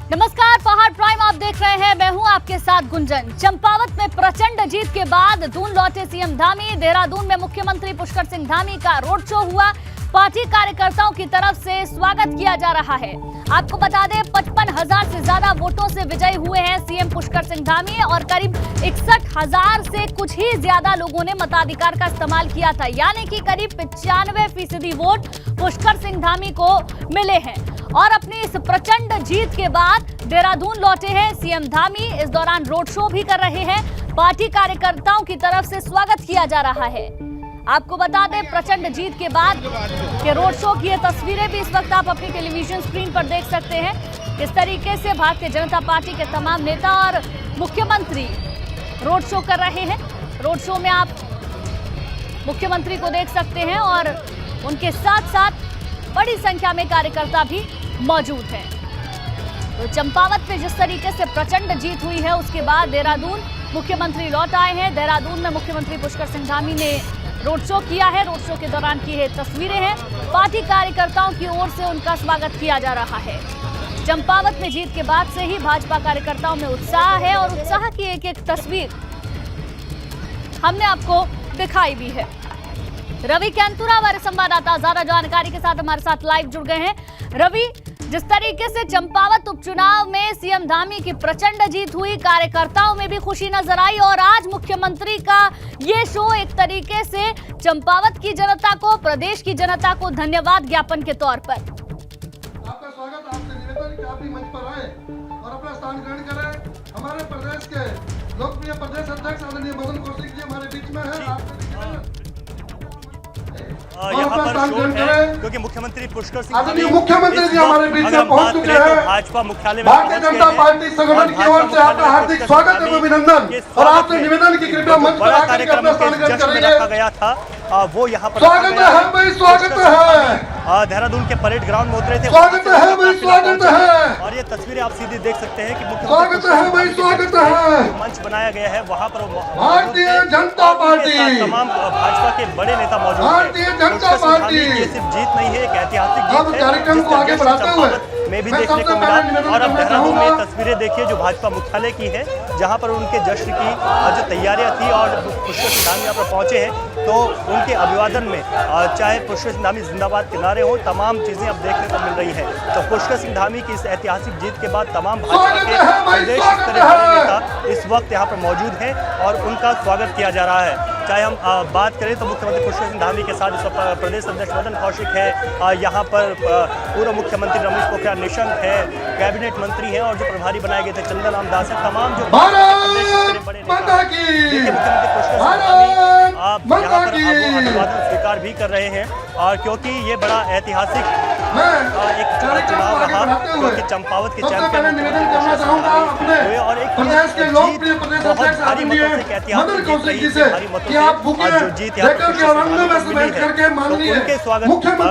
नमस्कार, पहाड़ प्राइम आप देख रहे हैं। मैं हूं आपके साथ गुंजन। चंपावत में प्रचंड जीत के बाद दून लौटे सीएम धामी। देहरादून में मुख्यमंत्री पुष्कर सिंह धामी का रोड शो हुआ। पार्टी कार्यकर्ताओं की तरफ से स्वागत किया जा रहा है। आपको बता दें 55,000 से ज्यादा वोटों से विजयी हुए हैं सीएम पुष्कर सिंह धामी और करीब 61,000 से कुछ ही ज्यादा लोगों ने मताधिकार का इस्तेमाल किया था, यानी कि करीब 95% वोट पुष्कर सिंह धामी को मिले हैं। और अपनी इस प्रचंड जीत के बाद देहरादून लौटे हैं सीएम धामी। इस दौरान रोड शो भी कर रहे हैं। पार्टी कार्यकर्ताओं की तरफ से स्वागत किया जा रहा है। आपको बता दें प्रचंड जीत के बाद के रोड शो की ये तस्वीरें भी इस वक्त आप अपनी टेलीविजन स्क्रीन पर देख सकते हैं। इस तरीके से भारतीय जनता पार्टी के तमाम नेता और मुख्यमंत्री रोड शो कर रहे हैं। रोड शो में आप मुख्यमंत्री को देख सकते हैं और उनके साथ साथ बड़ी संख्या में कार्यकर्ता भी मौजूद हैं। तो चंपावत में जिस तरीके से प्रचंड जीत हुई है उसके बाद देहरादून मुख्यमंत्री लौट आए हैं। देहरादून में मुख्यमंत्री पुष्कर सिंह धामी ने रोड शो किया है। रोड शो के दौरान की ये तस्वीरें हैं। पार्टी कार्यकर्ताओं की ओर से उनका स्वागत किया जा रहा है। चंपावत में जीत के बाद से ही भाजपा कार्यकर्ताओं में उत्साह है और उत्साह की एक एक तस्वीर हमने आपको दिखाई भी है। रवि कैंतुरा हमारे संवाददाता ज्यादा जानकारी के साथ हमारे साथ लाइव जुड़ गए हैं। रवि, जिस तरीके से चंपावत उपचुनाव में सीएम धामी की प्रचंड जीत हुई, कार्यकर्ताओं में भी खुशी नजर आई और आज मुख्यमंत्री का ये शो एक तरीके से चंपावत की जनता को, प्रदेश की जनता को धन्यवाद ज्ञापन के तौर पर। आपका स्वागत, आपसे निवेदन कि आप भी मंच पर आए और अपना स्थान ग्रहण करें। हमारे प्रदेश के लोकप्रिय प्रदेश अध्यक्ष आदरणीय मदन कौशिक जी हमारे बीच में है। यहाँ पर शोर है क्योंकि मुख्यमंत्री पुष्कर सिंह जी हमारे बीच में पहुंच चुके हैं। भाजपा मुख्यालय में भारतीय जनता पार्टी संगठन की ओर से आपका हार्दिक स्वागत एवं अभिनंदन और आपसे निवेदन की कृपया मंच पर आकर के अपना स्थान ग्रहण करेंगे। रखा गया था वो यहाँ पर स्वागत है भाई, स्वागत है। देहरादून के परेड ग्राउंड में उतरे थे। स्वागत है भाई, स्वागत है। और ये तस्वीरें आप सीधे देख सकते हैं कि स्वागत है भाई, स्वागत है। मंच बनाया गया है वहाँ पर भारतीय जनता पार्टी तमाम भाजपा के बड़े नेता मौजूद हैं। भारतीय जनता पार्टी ये सिर्फ जीत नहीं है, एक ऐतिहासिक जीत है। कार्यक्रम को आगे बढ़ाते हुए में भी देखने को मिला। और अब देहरादून में तस्वीरें देखिए जो भाजपा मुख्यालय की है, जहां पर उनके जश्न की जो तैयारियां थी और पुष्कर सिंह धामी यहाँ पर पहुंचे हैं तो उनके अभिवादन में चाहे पुष्कर सिंह धामी जिंदाबाद के नारे हो, तमाम चीजें अब देखने को मिल रही है। तो पुष्कर सिंह धामी की इस ऐतिहासिक जीत के बाद तमाम भाजपा के प्रदेश स्तरीय नेता इस वक्त यहाँ पर मौजूद हैं और उनका स्वागत किया जा रहा है। चाहे हम बात करें तो मुख्यमंत्री पुष्कर सिंह धामी के साथ प्रदेश अध्यक्ष मदन कौशिक है, यहाँ पर पूर्व मुख्यमंत्री रमेश पोखरियाल निशंक है, कैबिनेट मंत्री हैं और जो प्रभारी बनाए गए थे चंदन राम दास है, तमाम जो बड़े नेता देखिए मुख्यमंत्री पुष्कर सिंह धामी आप यहाँ पर अभिवादन स्वीकार भी कर रहे हैं। और क्योंकि ये बड़ा ऐतिहासिक एक चुनाव रहा क्योंकि चंपावत के चैंपियन हुए और एक बहुत भारी मतों से ऐतिहासिक जीत रही है। भारी मतों से जो जीत यहाँ पर मिली है तो उनके स्वागत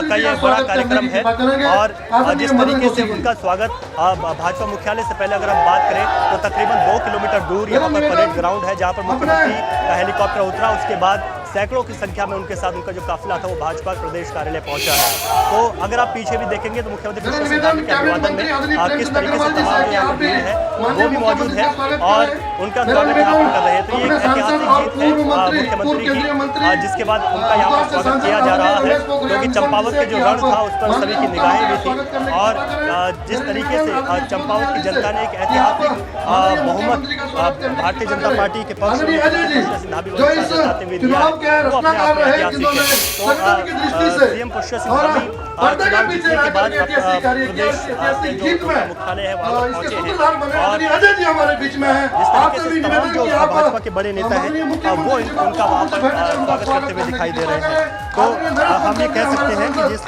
का ये बड़ा कार्यक्रम है। और जिस तरीके से उनका स्वागत भाजपा मुख्यालय से पहले अगर हम बात करें तो तकरीबन 2 किलोमीटर दूर यहाँ पर परेड ग्राउंड है जहाँ पर मुख्यमंत्री का हेलीकॉप्टर उतरा। उसके बाद सैकड़ों की संख्या में उनके साथ उनका जो काफिला था वो भाजपा प्रदेश कार्यालय पहुंचा है। तो अगर आप पीछे भी देखेंगे तो मुख्यमंत्री पुष्कर सिंह धामी के अभिवादन में किस तरीके से तमाम यहाँ पर भीड़ है वो भी मौजूद है और उनका स्वागत यहाँ पर कर रहे हैं। तो ये एक ऐतिहासिक जीत है मुख्यमंत्री की, जिसके बाद उनका यहाँ पर स्वागत किया जा रहा है क्योंकि चंपावत के जो रण था उस पर सभी की निगाहें भी थी। और जिस तरीके से चंपावत की जनता ने एक ऐतिहासिक बहुमत भारतीय जनता पार्टी के पक्ष में पुष्कर सिंह धामी को जताते हुए दिया है, वो अपने आप में ऐतिहासिक है। तो सीएम पुष्कर सिंह धामी चुनाव जीतने के बाद प्रदेश के जो मुख्यालय है वहाँ पर पहुंचे हैं और जिस तरीके से तमाम जो भाजपा के बड़े नेता हैं वो उनका वहाँ पर स्वागत करते हुए दिखाई दे रहे हैं। तो हम ये कह सकते हैं कि जिस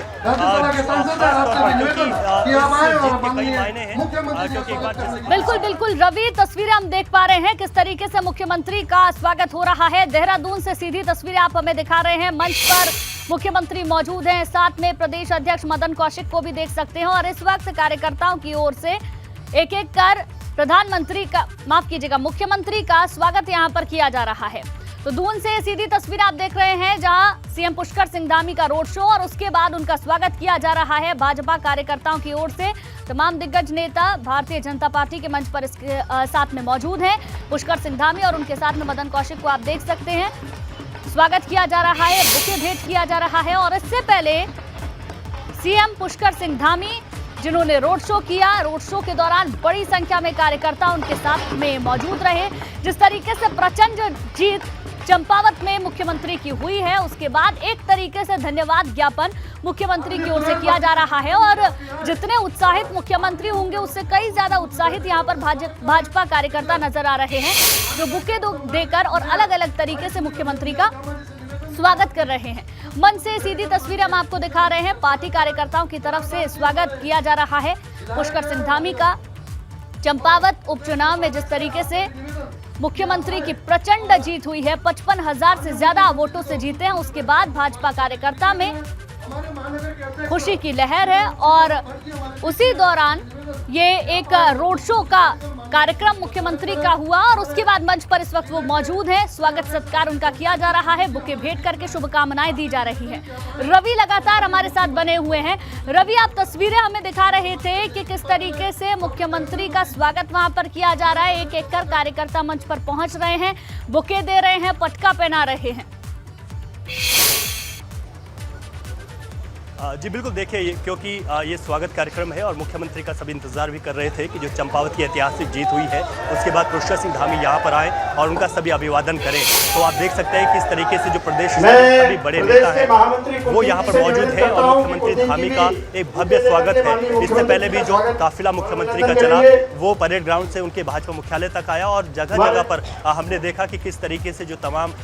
बिल्कुल बिल्कुल रवि, तस्वीरें हम देख पा रहे हैं किस तरीके से मुख्यमंत्री का स्वागत हो रहा है। देहरादून से सीधी तस्वीरें आप हमें दिखा रहे हैं। मंच पर मुख्यमंत्री मौजूद हैं, साथ में प्रदेश अध्यक्ष मदन कौशिक को भी देख सकते हैं और इस वक्त कार्यकर्ताओं की ओर से एक एक कर प्रधानमंत्री का, माफ कीजिएगा, मुख्यमंत्री का स्वागत यहां पर किया जा रहा है। तो दून से सीधी तस्वीर आप देख रहे हैं जहां सीएम पुष्कर सिंह धामी का रोड शो और उसके बाद उनका स्वागत किया जा रहा है भाजपा कार्यकर्ताओं की ओर से। तमाम दिग्गज नेता भारतीय जनता पार्टी के मंच पर इसके साथ में मौजूद हैं। पुष्कर सिंह धामी और उनके साथ में मदन कौशिक को आप देख सकते हैं। स्वागत किया जा रहा है, बुके भेंट किया जा रहा है। और इससे पहले सीएम पुष्कर सिंह धामी जिन्होंने रोड शो किया, रोड शो के दौरान बड़ी संख्या में कार्यकर्ता उनके साथ में मौजूद रहे। जिस तरीके से प्रचंड जीत चंपावत में मुख्यमंत्री की हुई है, उसके बाद एक तरीके से धन्यवाद ज्ञापन मुख्यमंत्री की ओर से किया जा रहा है। और जितने उत्साहित मुख्यमंत्री होंगे उससे कई ज्यादा उत्साहित यहाँ पर भाजपा कार्यकर्ता नजर आ रहे हैं, जो बुके देकर और अलग अलग तरीके से मुख्यमंत्री का स्वागत कर रहे हैं। मन से सीधी तस्वीरें हम आपको दिखा रहे हैं। पार्टी कार्यकर्ताओं की तरफ से स्वागत किया जा रहा है पुष्कर सिंह धामी का। चंपावत उपचुनाव में जिस तरीके से मुख्यमंत्री की प्रचंड जीत हुई है, 55,000 से ज्यादा वोटों से जीते हैं, उसके बाद भाजपा कार्यकर्ता में खुशी की लहर है। और उसी दौरान ये एक रोड शो का कार्यक्रम मुख्यमंत्री का हुआ और उसके बाद मंच पर इस वक्त वो मौजूद हैं। स्वागत सत्कार उनका किया जा रहा है, बुके भेंट करके शुभकामनाएं दी जा रही है। रवि लगातार हमारे साथ बने हुए हैं। रवि, आप तस्वीरें हमें दिखा रहे थे कि किस तरीके से मुख्यमंत्री का स्वागत वहां पर किया जा रहा है। एक एक कर कार्यकर्ता मंच पर पहुंच रहे हैं, बुके दे रहे हैं, पटका पहना रहे हैं। जी बिल्कुल, देखिए क्योंकि ये स्वागत कार्यक्रम है और मुख्यमंत्री का सभी इंतजार भी कर रहे थे कि जो चंपावत की ऐतिहासिक जीत हुई है उसके बाद पुष्कर सिंह धामी यहाँ पर आए और उनका सभी अभिवादन करें। तो आप देख सकते हैं किस तरीके से जो प्रदेश के सभी बड़े नेता हैं वो यहाँ पर मौजूद है और मुख्यमंत्री धामी का एक भव्य स्वागत है। इससे पहले भी जो काफिला मुख्यमंत्री का चला वो परेड ग्राउंड से उनके भाजपा मुख्यालय तक आया और जगह जगह पर हमने देखा कि किस तरीके से जो तमाम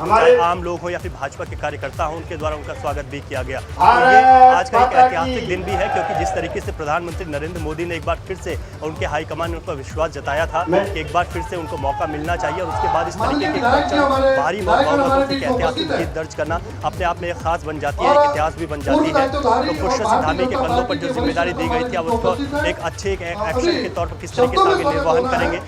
आम लोग हो या फिर भाजपा के कार्यकर्ता हो उनके द्वारा उनका स्वागत भी किया गया। और ये आज का एक ऐतिहासिक दिन भी है क्योंकि जिस तरीके से प्रधानमंत्री नरेंद्र मोदी ने एक बार फिर से उनके हाईकमान ने उन पर विश्वास जताया था कि एक बार फिर से उनको मौका मिलना चाहिए और उसके बाद इस तरीके की भारी ऐतिहासिक जीत दर्ज करना अपने आप में एक खास बन जाती है, एक इतिहास भी बन जाती है। तो पुष्कर सिंह धामी के कंधों पर जो जिम्मेदारी दी गई थी अब उसको एक अच्छे एक्शन के तौर पर किस तरीके से आगे निर्वहन करेंगे,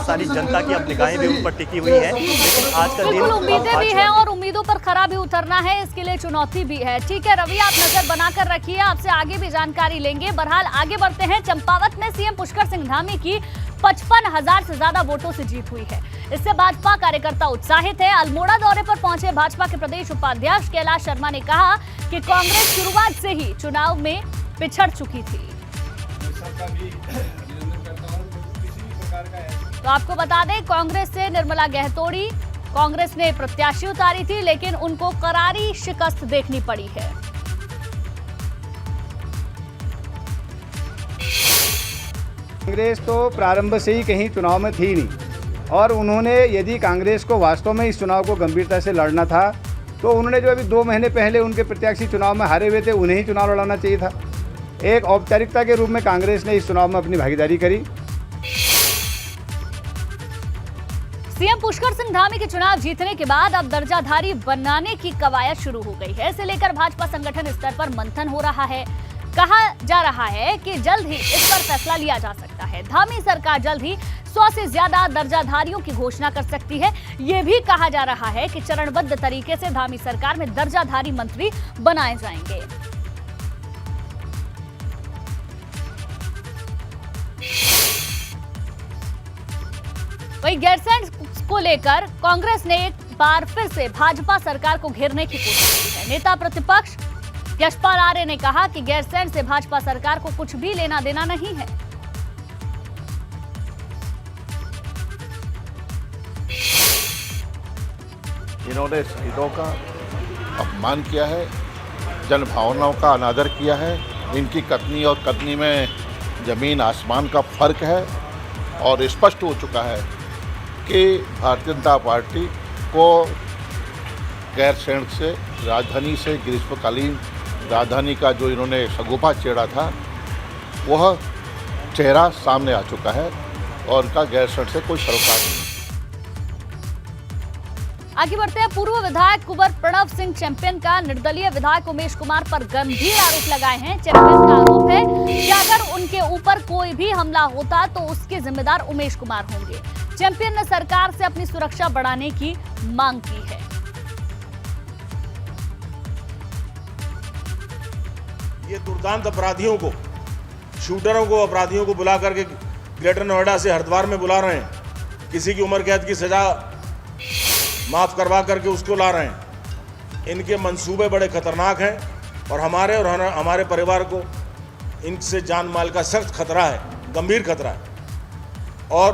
सारी जनता की अब निगाहें भी उन पर टिकी हुई है। लेकिन आज का दिन उम्मीदें भी है और उम्मीदों पर खरा भी उतरना है, इसके लिए चुनौती भी है। ठीक है रवि, आप नजर बनाकर रखिए, आपसे आगे भी जानकारी लेंगे। बहरहाल आगे बढ़ते हैं। चंपावत में सीएम पुष्कर सिंह धामी की 55,000 से ज्यादा वोटों से जीत हुई है। इससे भाजपा कार्यकर्ता उत्साहित है। अल्मोड़ा दौरे पर पहुंचे भाजपा के प्रदेश उपाध्यक्ष कैलाश शर्मा ने कहा कि कांग्रेस शुरुआत से ही चुनाव में पिछड़ चुकी थी। तो आपको बता दें, कांग्रेस से निर्मला गहतोड़ी कांग्रेस ने प्रत्याशी उतारी थी, लेकिन उनको करारी शिकस्त देखनी पड़ी है। कांग्रेस तो प्रारंभ से ही कहीं चुनाव में थी नहीं और उन्होंने यदि कांग्रेस को वास्तव में इस चुनाव को गंभीरता से लड़ना था तो उन्होंने जो अभी 2 महीने पहले उनके प्रत्याशी चुनाव में हारे हुए थे उन्हें ही चुनाव लड़ाना चाहिए था। एक औपचारिकता के रूप में कांग्रेस ने इस चुनाव में अपनी भागीदारी करी। सीएम पुष्कर सिंह धामी के चुनाव जीतने के बाद अब दर्जाधारी बनाने की कवायद शुरू हो गई है। इसे लेकर भाजपा संगठन स्तर पर मंथन हो रहा है। कहा जा रहा है कि जल्द ही इस पर फैसला लिया जा सकता है। धामी सरकार जल्द ही 100 से ज्यादा दर्जाधारियों की घोषणा कर सकती है। यह भी कहा जा रहा है कि चरणबद्ध तरीके से धामी सरकार में दर्जाधारी मंत्री बनाए जाएंगे। वहीं गैरसैंण को लेकर कांग्रेस ने एक बार फिर से भाजपा सरकार को घेरने की कोशिश की है। नेता प्रतिपक्ष यशपाल आर्य ने कहा कि गैरसैंण से भाजपा सरकार को कुछ भी लेना देना नहीं है। इन्होंने शहीदों का अपमान किया है, जन भावनाओं का अनादर किया है। इनकी कथनी और कथनी में जमीन आसमान का फर्क है और स्पष्ट हो चुका है कि भारतीय जनता पार्टी को गैरसैंण से राजधानी से ग्रीष्मकालीन राजधानी का जो इन्होंने शगुफा छेड़ा था वह चेहरा सामने आ चुका है और उनका गैरसैंण से कोई सरोकार नहीं। आगे बढ़ते हैं। पूर्व विधायक कुंवर प्रणव सिंह चैंपियन का निर्दलीय विधायक उमेश कुमार पर गंभीर आरोप लगाए हैं। चैंपियन का आरोप है कि अगर उनके ऊपर कोई भी हमला होता तो उसके जिम्मेदार उमेश कुमार होंगे। चैंपियन ने सरकार से अपनी सुरक्षा बढ़ाने की मांग की है। ये दुर्दांत अपराधियों को शूटरों को, अपराधियों को बुला करके ग्रेटर नोएडा से हरिद्वार में बुला रहे हैं, किसी की उम्र कैद की सज़ा माफ़ करवा करके उसको ला रहे हैं। इनके मंसूबे बड़े खतरनाक हैं और हमारे परिवार को इनसे जान माल का सख्त खतरा है, गंभीर खतरा है। और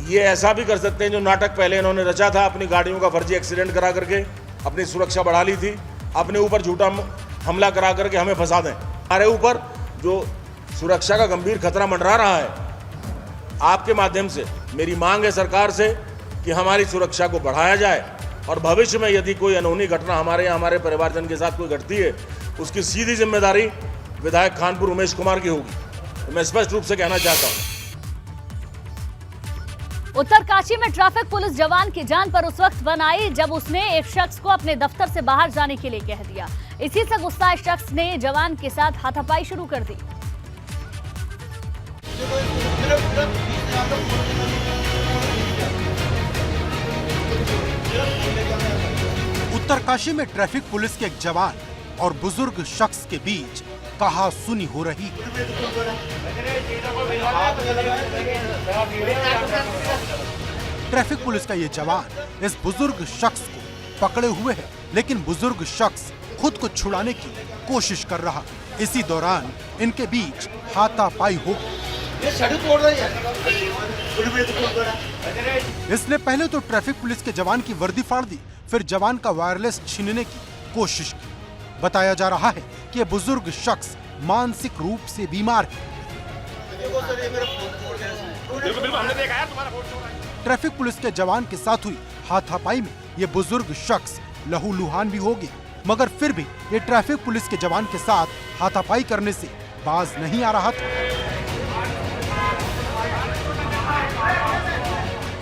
ये ऐसा भी कर सकते हैं जो नाटक पहले इन्होंने रचा था, अपनी गाड़ियों का फर्जी एक्सीडेंट करा करके अपनी सुरक्षा बढ़ा ली थी, अपने ऊपर झूठा हमला करा करके हमें फंसा दें। हमारे ऊपर जो सुरक्षा का गंभीर खतरा मंडरा रहा है, आपके माध्यम से मेरी मांग है सरकार से कि हमारी सुरक्षा को बढ़ाया जाए और भविष्य में यदि कोई अनहोनी घटना हमारे या हमारे परिवारजन के साथ कोई घटती है, उसकी सीधी जिम्मेदारी विधायक खानपुर उमेश कुमार की होगी। मैं स्पष्ट रूप से कहना चाहता हूँ। उत्तरकाशी में ट्रैफिक पुलिस जवान की जान पर उस वक्त बन आई जब उसने एक शख्स को अपने दफ्तर से बाहर जाने के लिए कह दिया। इसी से गुस्साए शख्स ने जवान के साथ हाथापाई शुरू कर दी। उत्तरकाशी में ट्रैफिक पुलिस के एक जवान और बुजुर्ग शख्स के बीच कहासुनी हो रही। ट्रैफिक पुलिस का ये जवान इस बुजुर्ग शख्स को पकड़े हुए है, लेकिन बुजुर्ग शख्स खुद को छुड़ाने की कोशिश कर रहा। इसी दौरान इनके बीच हाथापाई हो गई। इसने पहले तो ट्रैफिक पुलिस के जवान की वर्दी फाड़ दी, फिर जवान का वायरलेस छीनने की कोशिश की। बताया जा रहा है कि यह बुजुर्ग शख्स मानसिक रूप से बीमार है। ट्रैफिक पुलिस के जवान के साथ हुई हाथापाई में ये बुजुर्ग शख्स लहूलुहान भी हो गया, मगर फिर भी ये ट्रैफिक पुलिस के जवान के साथ हाथापाई करने से बाज नहीं आ रहा था।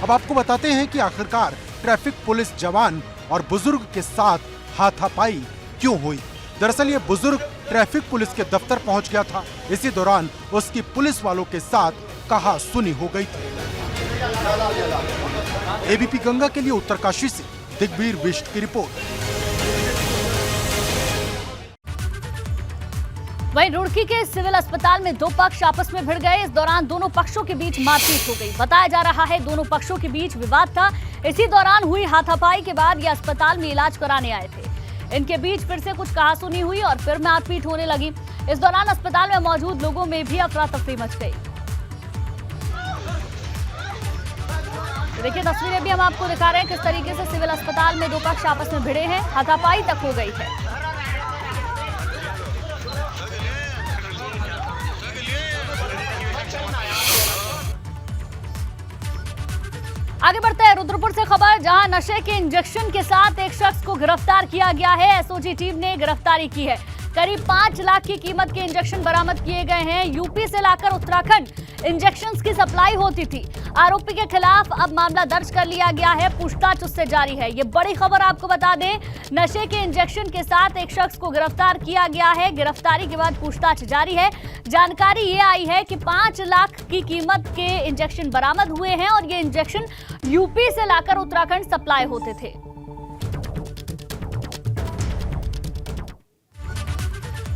अब आपको बताते हैं कि आखिरकार ट्रैफिक पुलिस जवान और बुजुर्ग के साथ हाथापाई क्यों हुई। दरअसल ये बुजुर्ग ट्रैफिक पुलिस के दफ्तर पहुंच गया था। इसी दौरान उसकी पुलिस वालों के साथ कहासुनी हो गई थी। एबीपी गंगा के लिए उत्तरकाशी से दिग्वीर बिष्ट की रिपोर्ट। वहीं रुड़की के सिविल अस्पताल में दो पक्ष आपस में भिड़ गए। इस दौरान दोनों पक्षों के बीच मारपीट हो गई। बताया जा रहा है दोनों पक्षों के बीच विवाद था। इसी दौरान हुई हाथापाई के बाद ये अस्पताल में इलाज कराने आए थे। इनके बीच फिर से कुछ कहासुनी हुई और फिर मारपीट होने लगी। इस दौरान अस्पताल में मौजूद लोगों में भी अफरा तफरी मच गई। देखिए तस्वीरें भी हम आपको दिखा रहे हैं किस तरीके से सिविल अस्पताल में दो पक्ष आपस में भिड़े हैं, हाथापाई तक हो गई है। आगे बढ़ते हैं रुद्रपुर से खबर, जहां नशे के इंजेक्शन के साथ एक शख्स को गिरफ्तार किया गया है। एसओजी टीम ने गिरफ्तारी की है। करीब 5 लाख की कीमत के इंजेक्शन बरामद किए गए हैं। यूपी से लाकर उत्तराखंड इंजेक्शंस की सप्लाई होती थी। आरोपी के खिलाफ अब मामला दर्ज कर लिया गया है, पूछताछ उससे जारी है। ये बड़ी खबर आपको बता दें, नशे के इंजेक्शन के साथ एक शख्स को गिरफ्तार किया गया है। गिरफ्तारी के बाद पूछताछ जारी है। जानकारी ये आई है कि 5 लाख की कीमत के इंजेक्शन बरामद हुए हैं और ये इंजेक्शन यूपी से लाकर उत्तराखंड सप्लाई होते थे।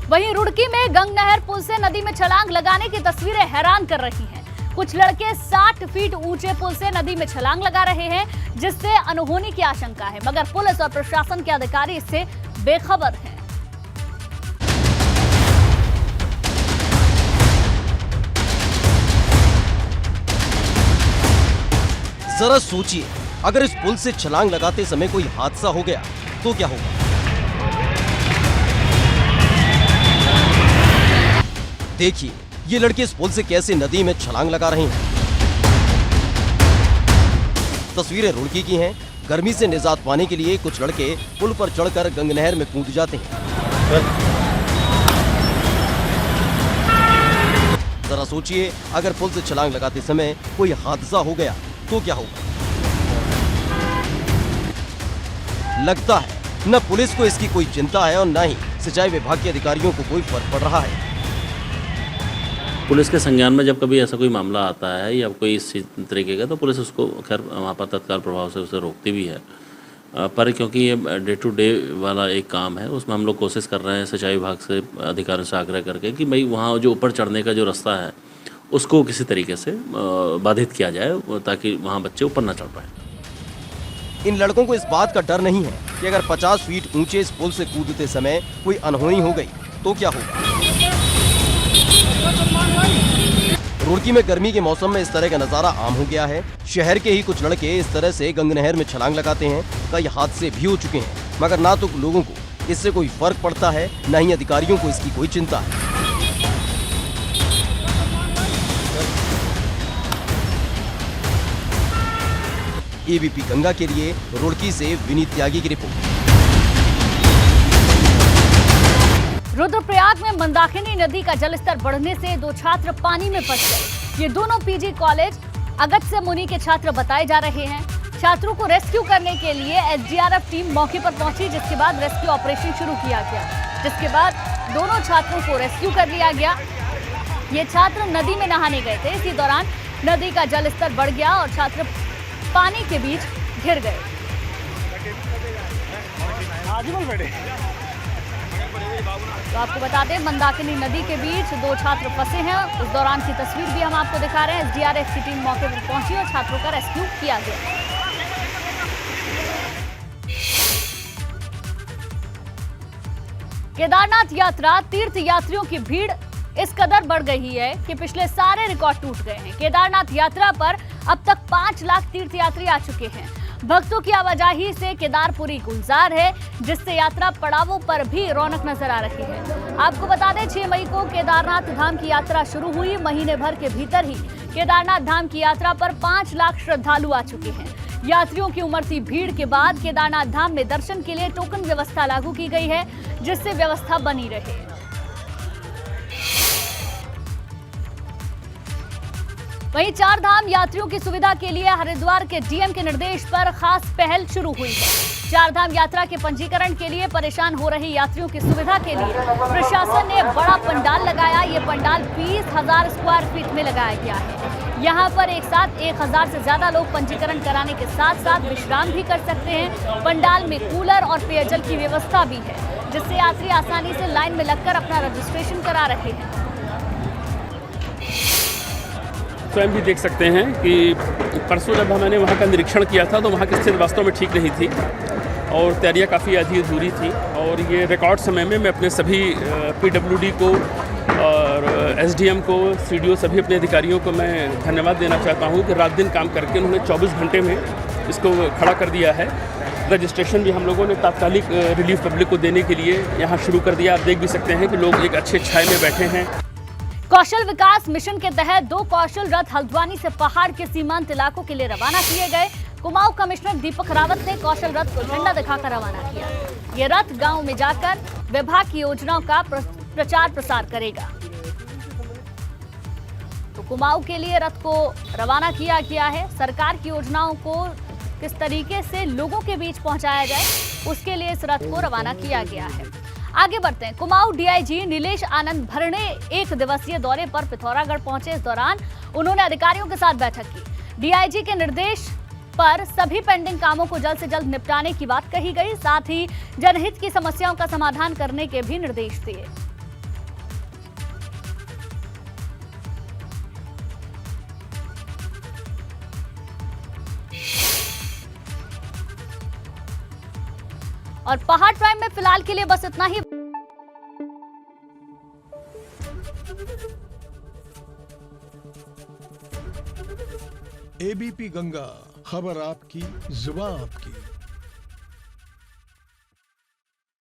वहीं रुड़की में गंगनहर पुल से नदी में छलांग लगाने की तस्वीरें हैरान कर रही हैं। कुछ लड़के 60 फीट ऊंचे पुल से नदी में छलांग लगा रहे हैं, जिससे अनहोनी की आशंका है, मगर पुलिस और प्रशासन के अधिकारी इससे बेखबर हैं। जरा सोचिए, अगर इस पुल से छलांग लगाते समय कोई हादसा हो गया तो क्या होगा। देखिए ये लड़के इस पुल से कैसे नदी में छलांग लगा रहे हैं। तस्वीरें रुड़की की हैं। गर्मी से निजात पाने के लिए कुछ लड़के पुल पर चढ़कर गंगनहर में कूद जाते हैं। जरा सोचिए, अगर पुल से छलांग लगाते समय कोई हादसा हो गया तो क्या होगा। लगता है न पुलिस को इसकी कोई चिंता है और न ही सिंचाई विभाग के अधिकारियों को कोई फर्क पड़ रहा है। पुलिस के संज्ञान में जब कभी ऐसा कोई मामला आता है या कोई इस तरीके का, तो पुलिस उसको खैर वहाँ पर तत्काल प्रभाव से उसे रोकती भी है। पर क्योंकि ये डे टू डे वाला एक काम है, उसमें हम लोग कोशिश कर रहे हैं सिंचाई विभाग से, अधिकारियों से आग्रह करके कि भाई वहाँ जो ऊपर चढ़ने का जो रास्ता है उसको किसी तरीके से बाधित किया जाए ताकि वहाँ बच्चे ऊपर ना चढ़ पाएँ। इन लड़कों को इस बात का डर नहीं है कि अगर 50 फीट ऊंचे इस पुल से कूदते समय कोई अनहोनी हो गई तो क्या होगा। रुड़की में गर्मी के मौसम में इस तरह का नजारा आम हो गया है। शहर के ही कुछ लड़के इस तरह से गंग नहर में छलांग लगाते हैं। कई हादसे भी हो चुके हैं, मगर ना तो लोगों को इससे कोई फर्क पड़ता है, न ही अधिकारियों को इसकी कोई चिंता है। एबीपी गंगा के लिए रुड़की से विनीत त्यागी की रिपोर्ट। रुद्रप्रयाग में मंदाकिनी नदी का जलस्तर बढ़ने से 2 छात्र पानी में फंस गए। ये दोनों पीजी कॉलेज अगस्त्य मुनि के छात्र बताए जा रहे हैं। छात्रों को रेस्क्यू करने के लिए एसडीआरएफ टीम मौके पर पहुंची, जिसके बाद रेस्क्यू ऑपरेशन शुरू किया गया, जिसके बाद दोनों छात्रों को रेस्क्यू कर लिया गया। ये छात्र नदी में नहाने गए थे। इसी दौरान नदी का जलस्तर बढ़ गया और छात्र पानी के बीच घिर गए। तो आपको बता दें, मंदाकिनी नदी के बीच 2 छात्र फंसे हैं। उस दौरान की तस्वीर भी हम आपको दिखा रहे हैं। एसडीआरएफ की टीम मौके पर पहुंची और छात्रों का रेस्क्यू किया गया। केदारनाथ यात्रा तीर्थ यात्रियों की भीड़ इस कदर बढ़ गई है कि पिछले सारे रिकॉर्ड टूट गए हैं। केदारनाथ यात्रा पर अब तक 5 लाख तीर्थयात्री आ चुके हैं। भक्तों की आवाजाही से केदारपुरी गुलजार है, जिससे यात्रा पड़ावों पर भी रौनक नजर आ रही है। आपको बता दें, 6 मई को केदारनाथ धाम की यात्रा शुरू हुई। महीने भर के भीतर ही केदारनाथ धाम की यात्रा पर 5 लाख श्रद्धालु आ चुके हैं। यात्रियों की उमड़ती भीड़ के बाद केदारनाथ धाम में दर्शन के लिए टोकन व्यवस्था लागू की गई है, जिससे व्यवस्था बनी रहे। वहीं 4 धाम यात्रियों की सुविधा के लिए हरिद्वार के डीएम के निर्देश पर खास पहल शुरू हुई है। 4 धाम यात्रा के पंजीकरण के लिए परेशान हो रहे यात्रियों की सुविधा के लिए प्रशासन ने बड़ा पंडाल लगाया। ये पंडाल 20,000 स्क्वायर फीट में लगाया गया है। यहाँ पर एक साथ 1,000 से ज्यादा लोग पंजीकरण कराने के साथ साथ विश्राम भी कर सकते हैं। पंडाल में कूलर और पेयजल की व्यवस्था भी है, जिससे यात्री आसानी से लाइन में लगकर अपना रजिस्ट्रेशन करा रहे हैं। स्वयं भी देख सकते हैं कि परसों जब मैंने वहाँ का निरीक्षण किया था तो वहाँ की स्थिति वास्तव में ठीक नहीं थी और तैयारियाँ काफ़ी आधी अधूरी थी। और ये रिकॉर्ड समय में मैं अपने सभी पीडब्ल्यूडी को और एसडीएम को, सीडीओ, सभी अपने अधिकारियों को मैं धन्यवाद देना चाहता हूँ कि रात दिन काम करके उन्होंने 24 घंटे में इसको खड़ा कर दिया है। रजिस्ट्रेशन भी हम लोगों ने तात्कालिक रिलीफ पब्लिक को देने के लिए यहाँ शुरू कर दिया। आप देख भी सकते हैं कि लोग एक अच्छे छाए में बैठे हैं। कौशल विकास मिशन के तहत 2 कौशल रथ हल्द्वानी से पहाड़ के सीमांत इलाकों के लिए रवाना किए गए। कुमाऊं कमिश्नर दीपक रावत ने कौशल रथ को झंडा दिखाकर रवाना किया। ये रथ गांव में जाकर विभाग की योजनाओं का प्रचार प्रसार करेगा। तो कुमाऊं के लिए रथ को रवाना किया गया है। सरकार की योजनाओं को किस तरीके से लोगों के बीच पहुंचाया जाए, उसके लिए इस रथ को रवाना किया गया है। आगे बढ़ते हैं। कुमाऊं डीआईजी नीलेश आनंद भरणे 1 दिवसीय दौरे पर पिथौरागढ़ पहुंचे। इस दौरान उन्होंने अधिकारियों के साथ बैठक की। डीआईजी के निर्देश पर सभी पेंडिंग कामों को जल्द से जल्द निपटाने की बात कही गई। साथ ही जनहित की समस्याओं का समाधान करने के भी निर्देश दिए। और पहाड़ प्राइम में फिलहाल के लिए बस इतना ही। एबीपी गंगा, खबर आपकी, जुबान आपकी।